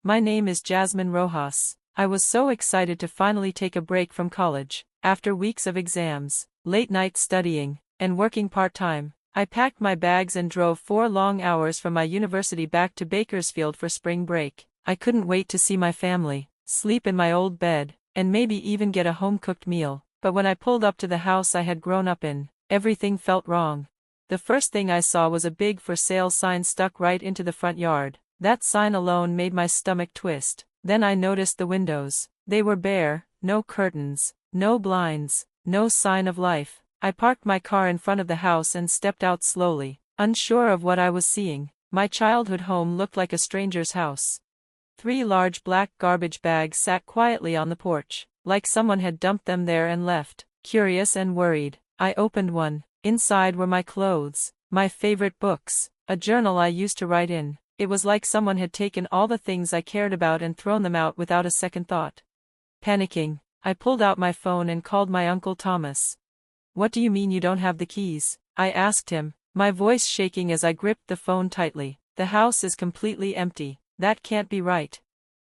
My name is Jasmine Rojas. I was so excited to finally take a break from college. After weeks of exams, late nights studying, and working part-time, I packed my bags and drove 4 long hours from my university back to Bakersfield for spring break. I couldn't wait to see my family, sleep in my old bed, and maybe even get a home-cooked meal. But when I pulled up to the house I had grown up in, everything felt wrong. The first thing I saw was a big for sale sign stuck right into the front yard. That sign alone made my stomach twist. Then I noticed the windows. They were bare, no curtains, no blinds, no sign of life. I parked my car in front of the house and stepped out slowly, unsure of what I was seeing. My childhood home looked like a stranger's house. 3 large black garbage bags sat quietly on the porch, like someone had dumped them there and left. Curious and worried, I opened one. Inside were my clothes, my favorite books, a journal I used to write in. It was like someone had taken all the things I cared about and thrown them out without a second thought. Panicking, I pulled out my phone and called my Uncle Thomas. "What do you mean you don't have the keys?" I asked him, my voice shaking as I gripped the phone tightly. "The house is completely empty. That can't be right."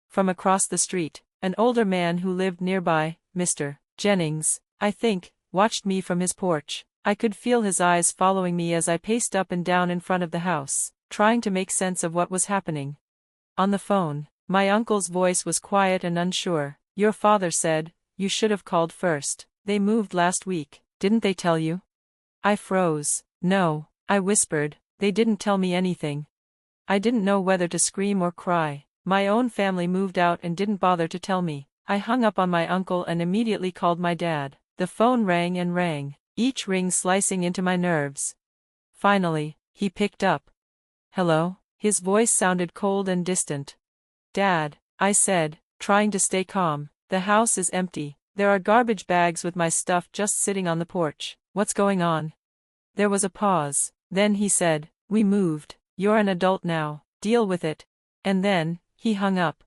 From across the street, an older man who lived nearby, Mr. Jennings, I think, watched me from his porch. I could feel his eyes following me as I paced up and down in front of the house, trying to make sense of what was happening. On the phone, my uncle's voice was quiet and unsure. "Your father said, you should have called first. They moved last week, didn't they tell you?" I froze. "No," I whispered, "they didn't tell me anything." I didn't know whether to scream or cry. My own family moved out and didn't bother to tell me. I hung up on my uncle and immediately called my dad. The phone rang and rang, each ring slicing into my nerves. Finally, he picked up. "Hello?" His voice sounded cold and distant. "Dad," I said, trying to stay calm, "the house is empty. There are garbage bags with my stuff just sitting on the porch. What's going on?" There was a pause. Then he said, "We moved. You're an adult now. Deal with it." And then, he hung up.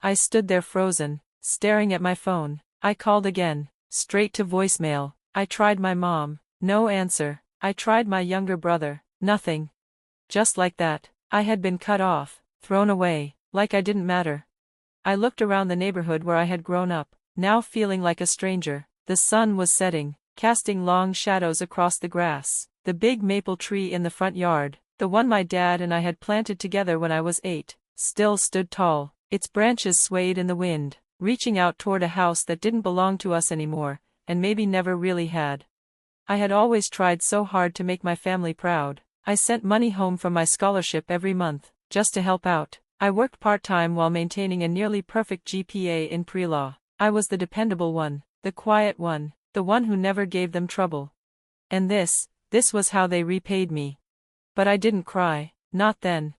I stood there frozen, staring at my phone. I called again, straight to voicemail. I tried my mom. No answer. I tried my younger brother. Nothing. Just like that, I had been cut off, thrown away, like I didn't matter. I looked around the neighborhood where I had grown up, now feeling like a stranger. The sun was setting, casting long shadows across the grass. The big maple tree in the front yard, the one my dad and I had planted together when I was 8, still stood tall. Its branches swayed in the wind, reaching out toward a house that didn't belong to us anymore, and maybe never really had. I had always tried so hard to make my family proud. I sent money home from my scholarship every month, just to help out. I worked part-time while maintaining a nearly perfect GPA in pre-law. I was the dependable one, the quiet one, the one who never gave them trouble. And this was how they repaid me. But I didn't cry, not then.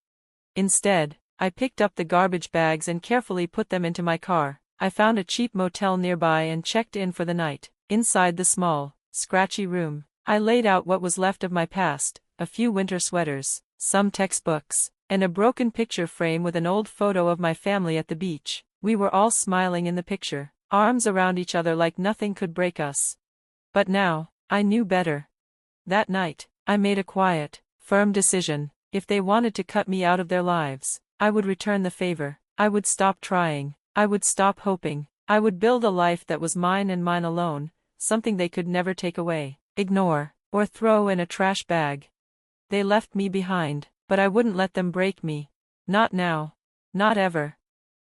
Instead, I picked up the garbage bags and carefully put them into my car. I found a cheap motel nearby and checked in for the night. Inside the small, scratchy room, I laid out what was left of my past, a few winter sweaters, some textbooks, and a broken picture frame with an old photo of my family at the beach. We were all smiling in the picture, arms around each other like nothing could break us. But now, I knew better. That night, I made a quiet, firm decision. If they wanted to cut me out of their lives, I would return the favor. I would stop trying. I would stop hoping. I would build a life that was mine and mine alone, something they could never take away, ignore, or throw in a trash bag. They left me behind, but I wouldn't let them break me. Not now. Not ever.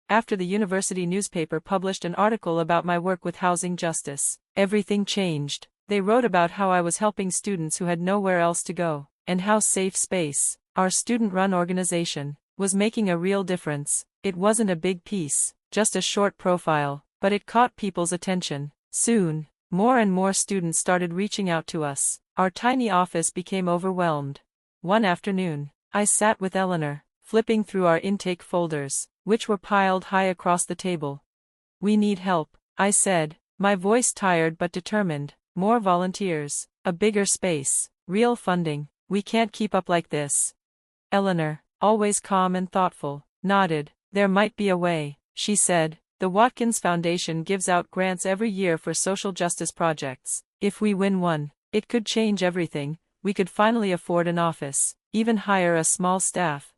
After the university newspaper published an article about my work with housing justice, everything changed. They wrote about how I was helping students who had nowhere else to go, and how Safe Space, our student-run organization, was making a real difference. It wasn't a big piece, just a short profile, but it caught people's attention. Soon, more and more students started reaching out to us. Our tiny office became overwhelmed. One afternoon, I sat with Eleanor, flipping through our intake folders, which were piled high across the table. "We need help," I said, my voice tired but determined. "More volunteers, a bigger space, real funding. We can't keep up like this." Eleanor, always calm and thoughtful, nodded. "There might be a way," she said. "The Watkins Foundation gives out grants every year for social justice projects. If we win one, it could change everything. We could finally afford an office, even hire a small staff."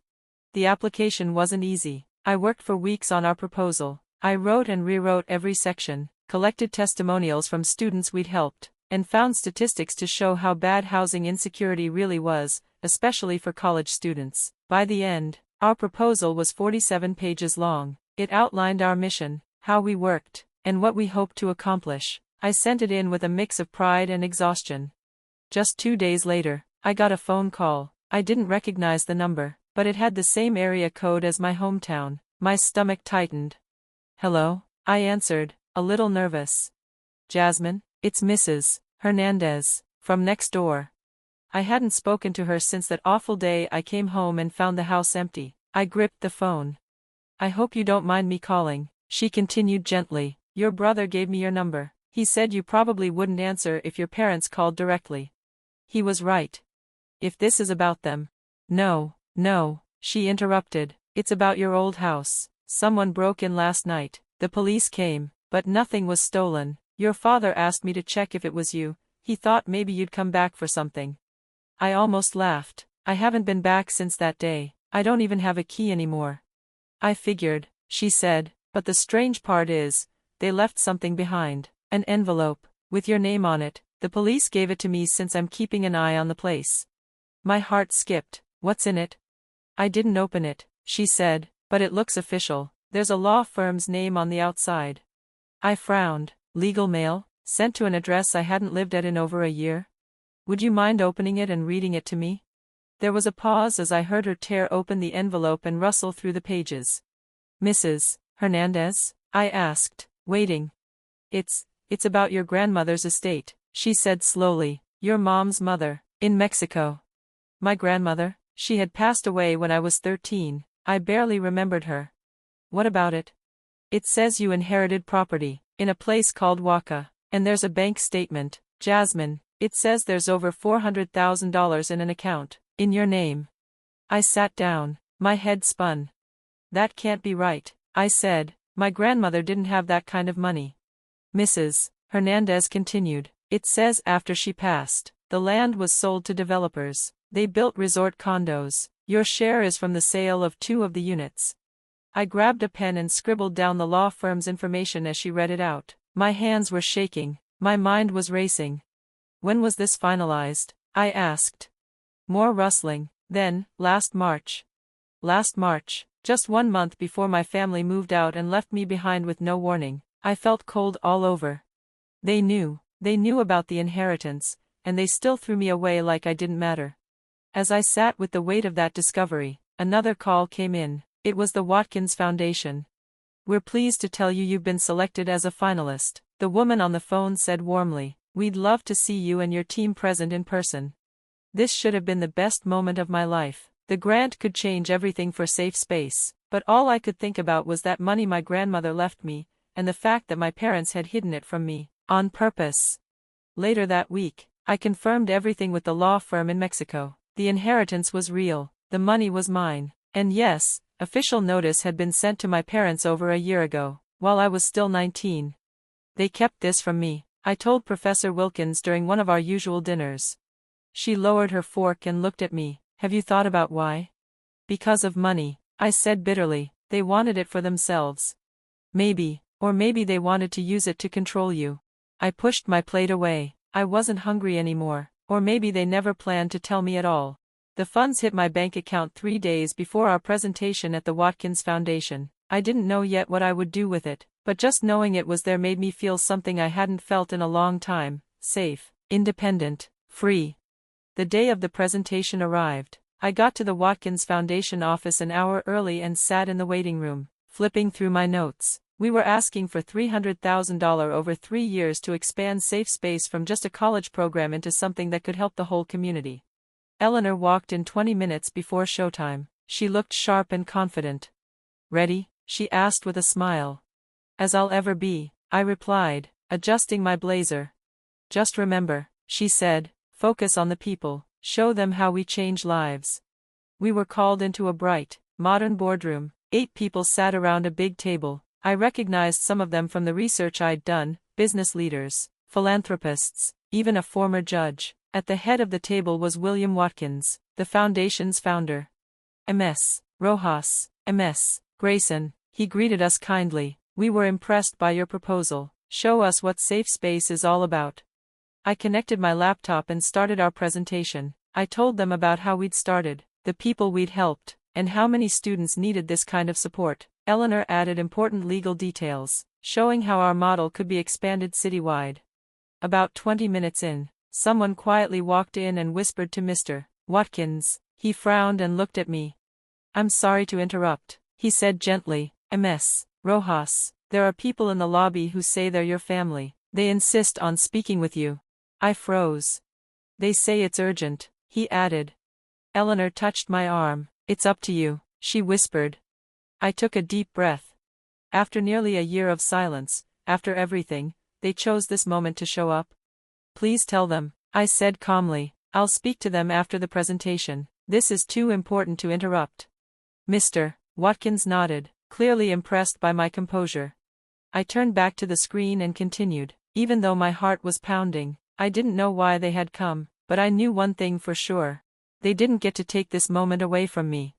The application wasn't easy. I worked for weeks on our proposal. I wrote and rewrote every section, collected testimonials from students we'd helped, and found statistics to show how bad housing insecurity really was, especially for college students. By the end, our proposal was 47 pages long. It outlined our mission, how we worked, and what we hoped to accomplish. I sent it in with a mix of pride and exhaustion. Just 2 days later, I got a phone call. I didn't recognize the number, but it had the same area code as my hometown. My stomach tightened. "Hello?" I answered, a little nervous. "Jasmine, it's Mrs. Hernandez, from next door." I hadn't spoken to her since that awful day I came home and found the house empty. I gripped the phone. "I hope you don't mind me calling," she continued gently. "Your brother gave me your number. He said you probably wouldn't answer if your parents called directly." He was right. If this is about them. No, she interrupted. "It's about your old house. Someone broke in last night. The police came, but nothing was stolen. Your father asked me to check if it was you. He thought maybe you'd come back for something." I almost laughed. "I haven't been back since that day. I don't even have a key anymore." "I figured," she said, "but the strange part is, they left something behind. An envelope, with your name on it. The police gave it to me since I'm keeping an eye on the place." My heart skipped. "What's in it?" "I didn't open it," she said, "but it looks official. There's a law firm's name on the outside." I frowned. "Legal mail, sent to an address I hadn't lived at in over a year? Would you mind opening it and reading it to me?" There was a pause as I heard her tear open the envelope and rustle through the pages. "Mrs. Hernandez?" I asked, waiting. It's about your grandmother's estate," she said slowly. "Your mom's mother, in Mexico." My grandmother? She had passed away when I was 13. I barely remembered her. "What about it?" "It says you inherited property, in a place called Waka, and there's a bank statement, Jasmine. It says there's over $400,000 in an account, in your name." I sat down. My head spun. "That can't be right," I said. "My grandmother didn't have that kind of money." Mrs. Hernandez continued. "It says after she passed, the land was sold to developers. They built resort condos. Your share is from the sale of 2 of the units." I grabbed a pen and scribbled down the law firm's information as she read it out. My hands were shaking. My mind was racing. "When was this finalized?" I asked. More rustling. "Then, last March." Last March, just 1 month before my family moved out and left me behind with no warning. I felt cold all over. They knew about the inheritance, and they still threw me away like I didn't matter. As I sat with the weight of that discovery, another call came in. It was the Watkins Foundation. "We're pleased to tell you you've been selected as a finalist," the woman on the phone said warmly. "We'd love to see you and your team present in person." This should have been the best moment of my life. The grant could change everything for safe space, but all I could think about was that money my grandmother left me, and the fact that my parents had hidden it from me, on purpose. Later that week, I confirmed everything with the law firm in Mexico. The inheritance was real, the money was mine, and yes, official notice had been sent to my parents over a year ago, while I was still 19. They kept this from me, I told Professor Wilkins during one of our usual dinners. She lowered her fork and looked at me. "Have you thought about why?" "Because of money," I said bitterly. "They wanted it for themselves. Maybe, or maybe they wanted to use it to control you." I pushed my plate away. I wasn't hungry anymore, or maybe they never planned to tell me at all. The funds hit my bank account 3 days before our presentation at the Watkins Foundation. I didn't know yet what I would do with it, but just knowing it was there made me feel something I hadn't felt in a long time: safe, independent, free. The day of the presentation arrived. I got to the Watkins Foundation office an hour early and sat in the waiting room, flipping through my notes. We were asking for $300,000 over 3 years to expand safe space from just a college program into something that could help the whole community. Eleanor walked in 20 minutes before showtime. She looked sharp and confident. "Ready?" she asked with a smile. "As I'll ever be," I replied, adjusting my blazer. "Just remember," she said, "focus on the people, show them how we change lives." We were called into a bright, modern boardroom. 8 people sat around a big table. I recognized some of them from the research I'd done: business leaders, philanthropists, even a former judge. At the head of the table was William Watkins, the foundation's founder. MS. Rojas, MS. Grayson, he greeted us kindly. We were impressed by your proposal. Show us what safe space is all about. I connected my laptop and started our presentation. I told them about how we'd started, the people we'd helped, and how many students needed this kind of support. Eleanor added important legal details, showing how our model could be expanded citywide. About 20 minutes in, someone quietly walked in and whispered to Mr. Watkins. He frowned and looked at me. "I'm sorry to interrupt," he said gently. "Ms. Rojas, there are people in the lobby who say they're your family. They insist on speaking with you." I froze. "They say it's urgent," he added. Eleanor touched my arm. "It's up to you," she whispered. I took a deep breath. After nearly a year of silence, after everything, they chose this moment to show up. "Please tell them," I said calmly. "I'll speak to them after the presentation. This is too important to interrupt." Mr. Watkins nodded, clearly impressed by my composure. I turned back to the screen and continued. Even though my heart was pounding, I didn't know why they had come, but I knew one thing for sure. They didn't get to take this moment away from me.